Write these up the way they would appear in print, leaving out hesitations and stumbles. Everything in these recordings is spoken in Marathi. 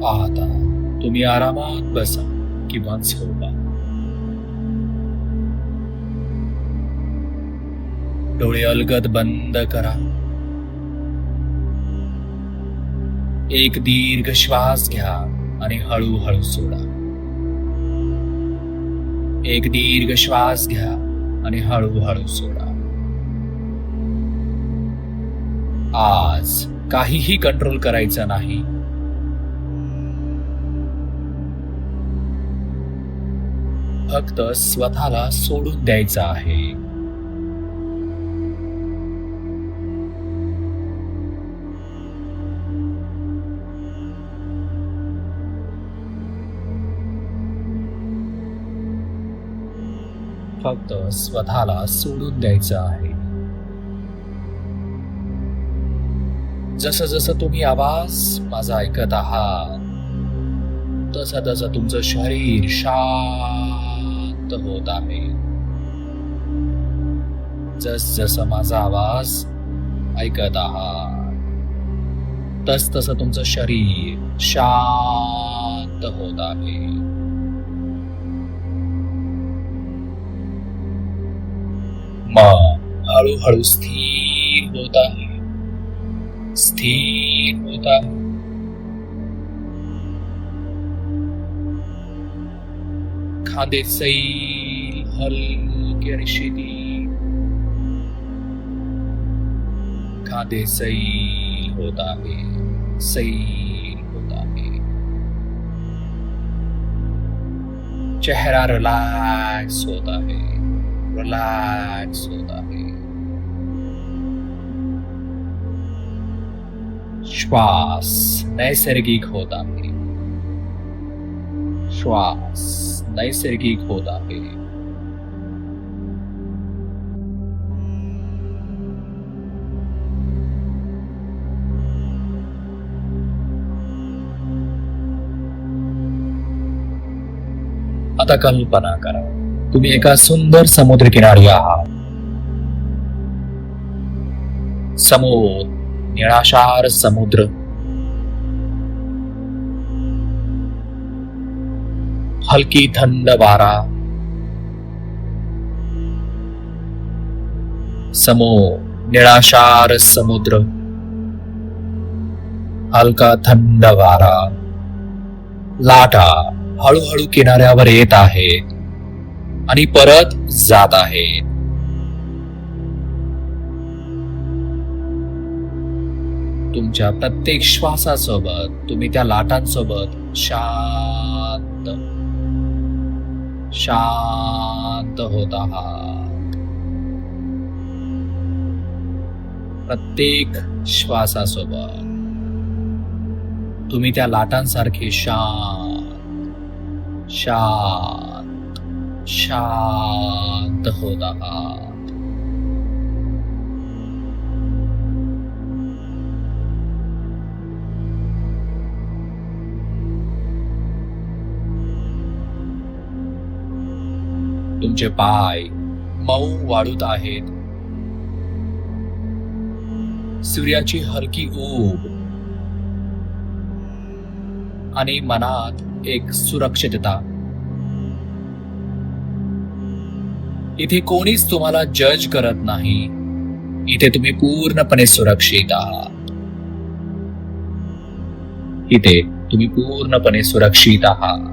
आता तुम्ही आरामात बसा किंवा झोपा. डोळे अलगद बंद करा. एक दीर्घ श्वास घ्या आणि हळूहळू सोडा. एक दीर्घ श्वास घ्या आणि हळूहळू सोडा. आज काहीही कंट्रोल करायचं नाही. फक्त स्वतःला सोडून द्यायचं आहे. फक्त स्वतःला सोडून द्यायचं आहे. जसं जसं तुम्ही आवाज माझा ऐकत आहात तसं तसं तुमचं शरीर शांत होत आहे. जस जसं माझा आवाज ऐकत आहात तस तसं तुमचं शरीर शांत होत आहे. मन हळूहळू स्थिर होत आहे. स्थिर होत आहे. खांदे सैल हलके आणि शिथिल. खांदे सैल होत आहे. सैल होत आहे. चेहरा रिलॅक्स होत आहे. रिलॅक्स होत आहे. श्वास नैसर्गिक होत आहे. श्वास नैसर्गिक होत आहे. आता कल्पना करा तुम्ही एका सुंदर समुद्रकिनारी आहात. समोर निळाशार समुद्र. हलकी थंड वारा. समोर निळाशार समुद्र. हलका थंड वारा. लाटा हळूहळू किनाऱ्यावर येत आहेत आणि परत जात आहेत. तुमच्या प्रत्येक श्वासासोबत तुम्ही त्या लाटांसोबत शांत शांत होत आहात. प्रत्येक श्वासासोबत तुम्ही त्या लाटांसारखे शांत शांत शांत होत आहात. तुमचे पाय मऊ वाढत आहेत. सूर्याची हलकी ऊब आणि मनात एक सुरक्षितता. इथे कोणीच तुम्हाला जज करत नाही. इथे तुम्ही पूर्णपणे सुरक्षित आहात. इथे तुम्ही पूर्णपणे सुरक्षित आहात.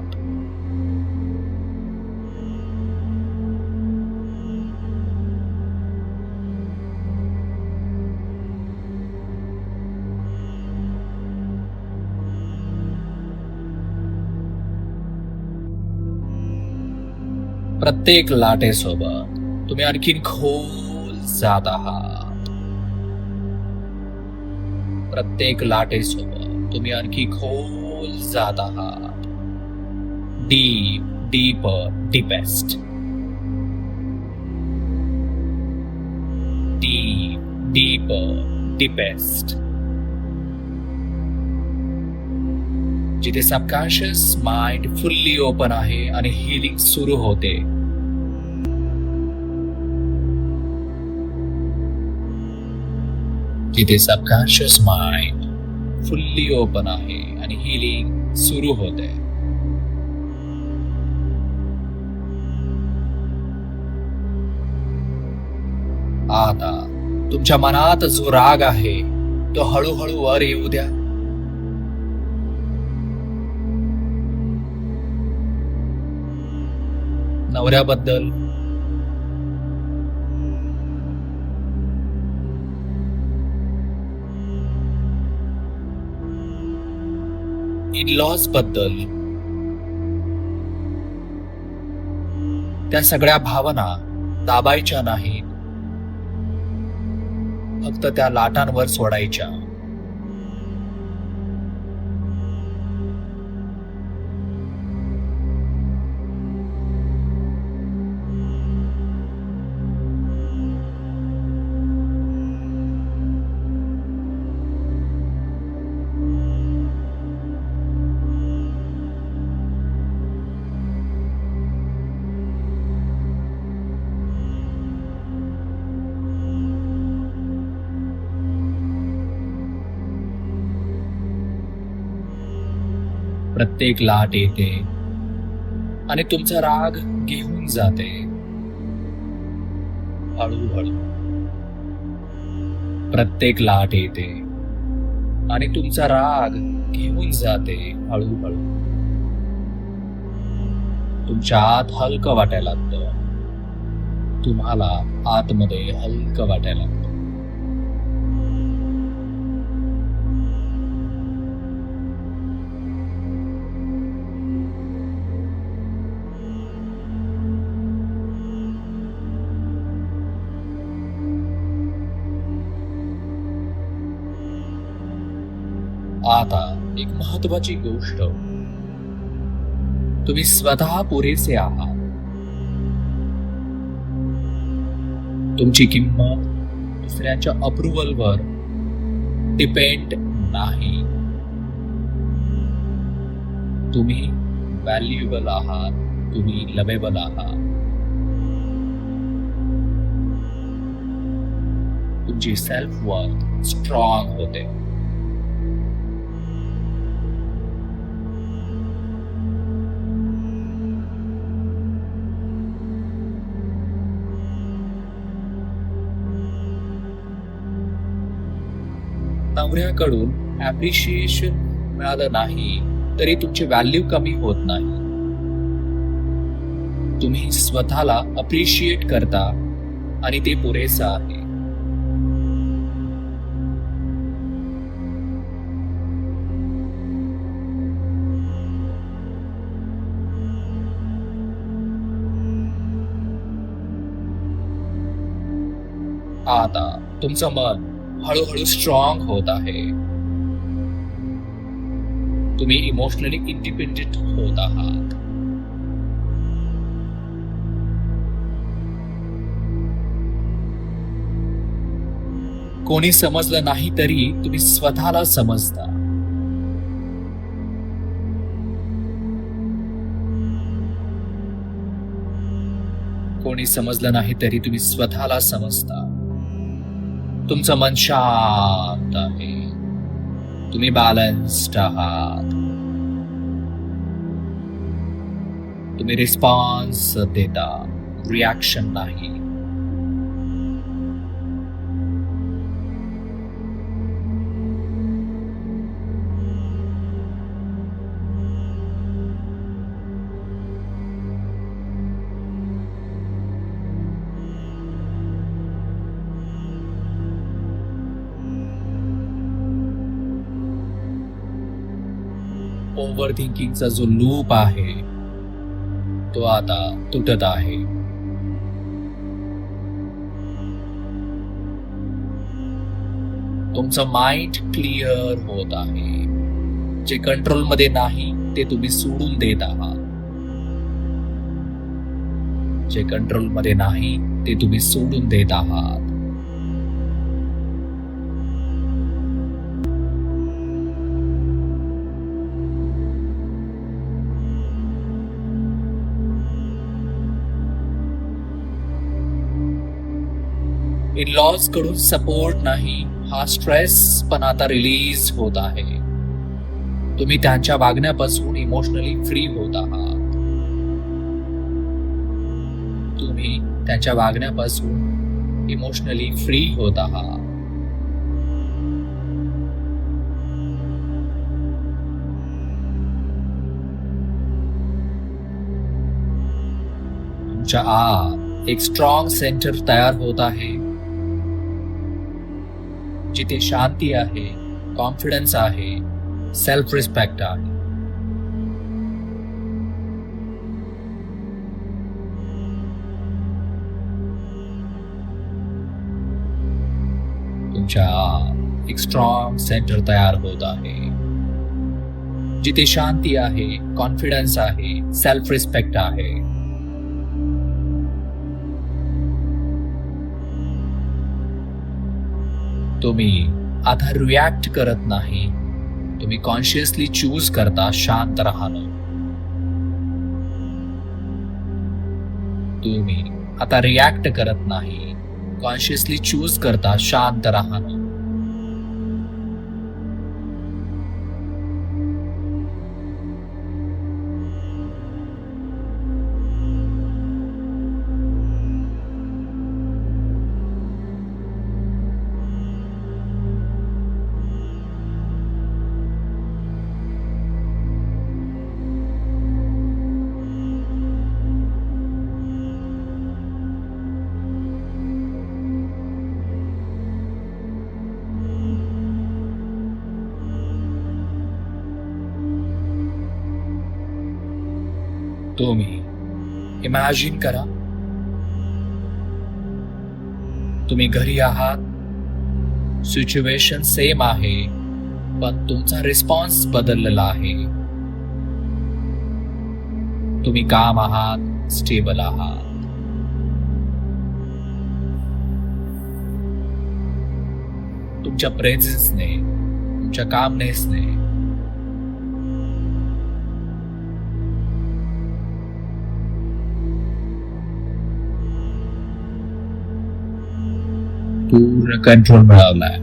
प्रत्येक लाटेसोबत तुम्ही आणखीन खोल जात आहात. प्रत्येक लाटेसोबत तुम्ही आणखी खोल जात आहात. Deep deeper deepest. Deep deeper deepest. जिथे सबकॉन्शियस माइंड फुल्ली ओपन आहे आणि हिलिंग सुरू होते. जिथे सबकॉन्शियस माइंड फुल्ली ओपन आहे आणि हिलिंग सुरू होते. आता तुमच्या मनात जो राग आहे तो हळूहळू वर येऊ द्या. नवऱ्याबद्दल, इन-लॉज बद्दल, त्या सगळ्या भावना दाबायच्या नाहीत, फक्त त्या लाटांवर सोडायच्या. प्रत्येक लाट येते आणि तुमचा राग घेऊन जाते हळूहळू. प्रत्येक लाट येते आणि तुमचा राग घेऊन जाते हळूहळू. तुमच्या आत हलकं वाटायला लागतं. तुम्हाला आतमध्ये हलकं वाटायला लागतं. आता एक महत्वाची गोष्ट, तुम्ही स्वतः पुरेसे आहात. तुमची किंमत दुसऱ्याच्या अप्रुव्हलवर डिपेंड नाही. तुम्ही व्हॅल्युएबल आहात. तुम्ही लवेबल आहात. तुमची सेल्फ वर्थ स्ट्रॉंग होते. नवऱ्याकडून ऍप्रिशिएशन मिळालं नाही तरी तुमची व्हॅल्यू कमी होत नाही. तुम्ही स्वतःला अप्रिशिएट करता आणि ते पुरेसं आहे. आता तुमचं मन हळूहळू स्ट्रॉंग होत आहे. तुम्ही इमोशनली इंडिपेंडेंट होत आहात. कोणी समजलं नाही तरी तुम्ही स्वतःला समजता. कोणी समजलं नाही तरी तुम्ही स्वतःला समजता. तुमचं मन शांत आहे. तुम्ही बॅलन्स्ड आहात. तुम्ही रिस्पॉन्स देता, रिॲक्शन नाही. ओव्हर थिंकिंगचा जो लूप आहे तो आता तुटत आहे. तुमचं माइंड क्लिअर होत आहे. जे कंट्रोल मध्ये नाही ते तुम्ही सोडून देत आहात. जे कंट्रोल मध्ये नाही ते तुम्ही सोडून देत आहात. इन-लॉज कडून सपोर्ट नाही, हा स्ट्रेस पण आता रिलीज होत आहे. तुम्ही त्यांच्या वागण्यापासून इमोशनली फ्री होत आहात. तुम्ही त्यांच्या वागण्यापासून इमोशनली फ्री होत आहात. तुमच्या आत एक स्ट्रॉंग सेंटर तयार होत आहे, जिथे शांती आहे, कॉन्फिडन्स आहे, सेल्फ रिस्पेक्ट आहे. तुमच्या आत एक स्ट्रॉंग सेंटर तयार होत आहे, जिथे शांती आहे, कॉन्फिडन्स आहे, सेल्फ रिस्पेक्ट आहे. तुम्ही आता रिॲक्ट करत नाही. तुम्ही कॉन्शियसली चूज करता शांत राहणं. तुम्ही आता रिॲक्ट करत नाही. कॉन्शियसली चूज करता शांत राहणं. तुम्ही इमॅजिन करा, तुम्ही घरी आहात. सिच्युएशन सेम आहे, पण तुमचा रिस्पॉन्स बदललेला आहे. तुम्ही काम आहात, स्टेबल आहात. तुमच्या प्रेझेन्सने, तुमच्या कामनेसने पूर्ण कंट्रोल मिळवलाय.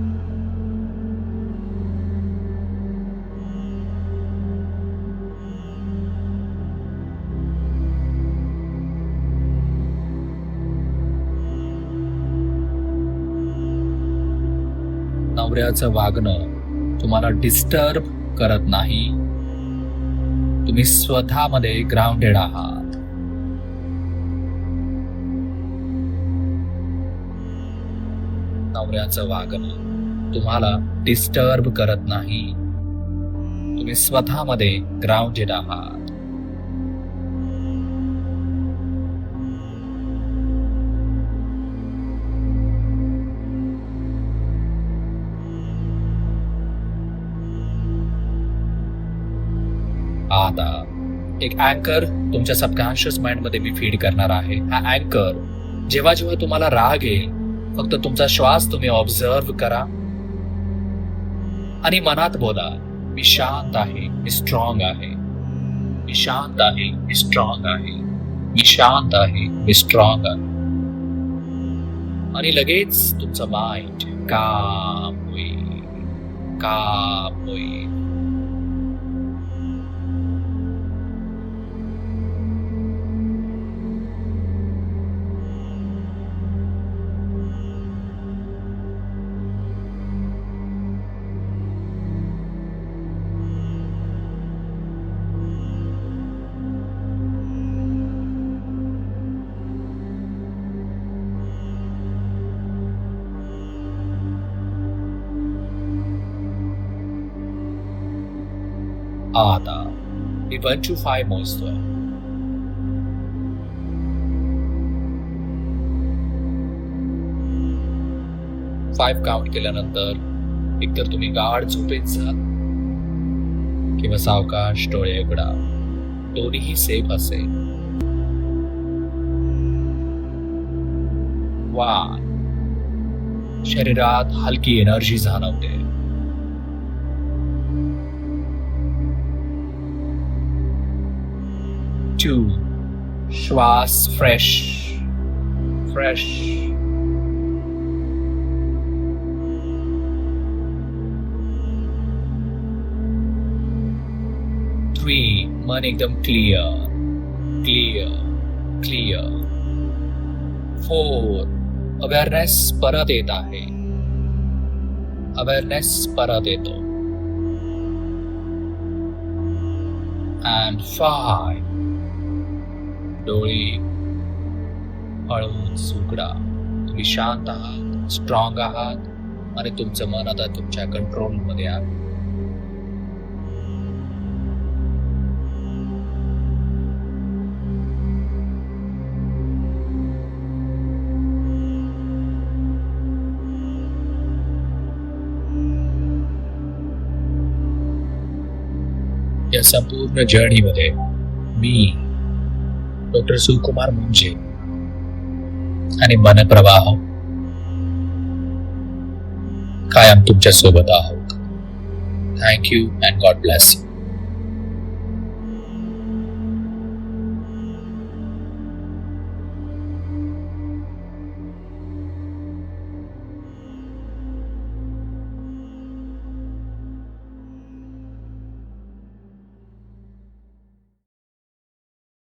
नवऱ्याचं वागणं तुम्हाला डिस्टर्ब करत नाही. तुम्ही स्वतःमध्ये ग्राउंडेड आहात. नवऱ्याचं वागणं तुम्हाला डिस्टर्ब करत नाही. तुम्ही स्वतःमध्ये ग्राउंडेड आहात. आता एक अँकर तुमच्या सबकॉन्शियस माइंड मध्ये मी फीड करणार आहे. हा अँकर जेव्हा जेव्हा तुम्हाला राग येईल, फक्त तुमचा श्वास तुम्ही ऑब्झर्व करा आणि मनात बोला, मी शांत आहे, मी स्ट्रॉंग आहे. मी शांत आहे, मी स्ट्रॉंग आहे. मी शांत आहे, मी स्ट्रॉंग आहे. आणि लगेच तुमचं माइंड काम होईल, काम होईल. आता मी 1 to 5 मोजतोय. 5 काउंट केल्यानंतर एकतर तुम्ही गाढ झोपेत जा किंवा सावकाश डोळे उघडा. दोन्हीही सेफ असेल. 1, शरीरात हलकी एनर्जी जाणवते. 2, श्वास फ्रेश. 3, 3 मन एकदम क्लिअर क्लिअर क्लिअर. 4 अवेअरनेस परत येत आहे. अवेअरनेस परत येतो. and 5 डोळे हळूच उघडा. तुम्ही शांत आहात, स्ट्रॉंग आहात आणि तुमचं मन आता तुमच्या कंट्रोल मध्ये आहे. या संपूर्ण जर्नीमध्ये मी डॉक्टर सुकुमार मुंजे आणि मनप्रवाह कायम तुमच्या सोबत आहोत. Thank you and God bless you.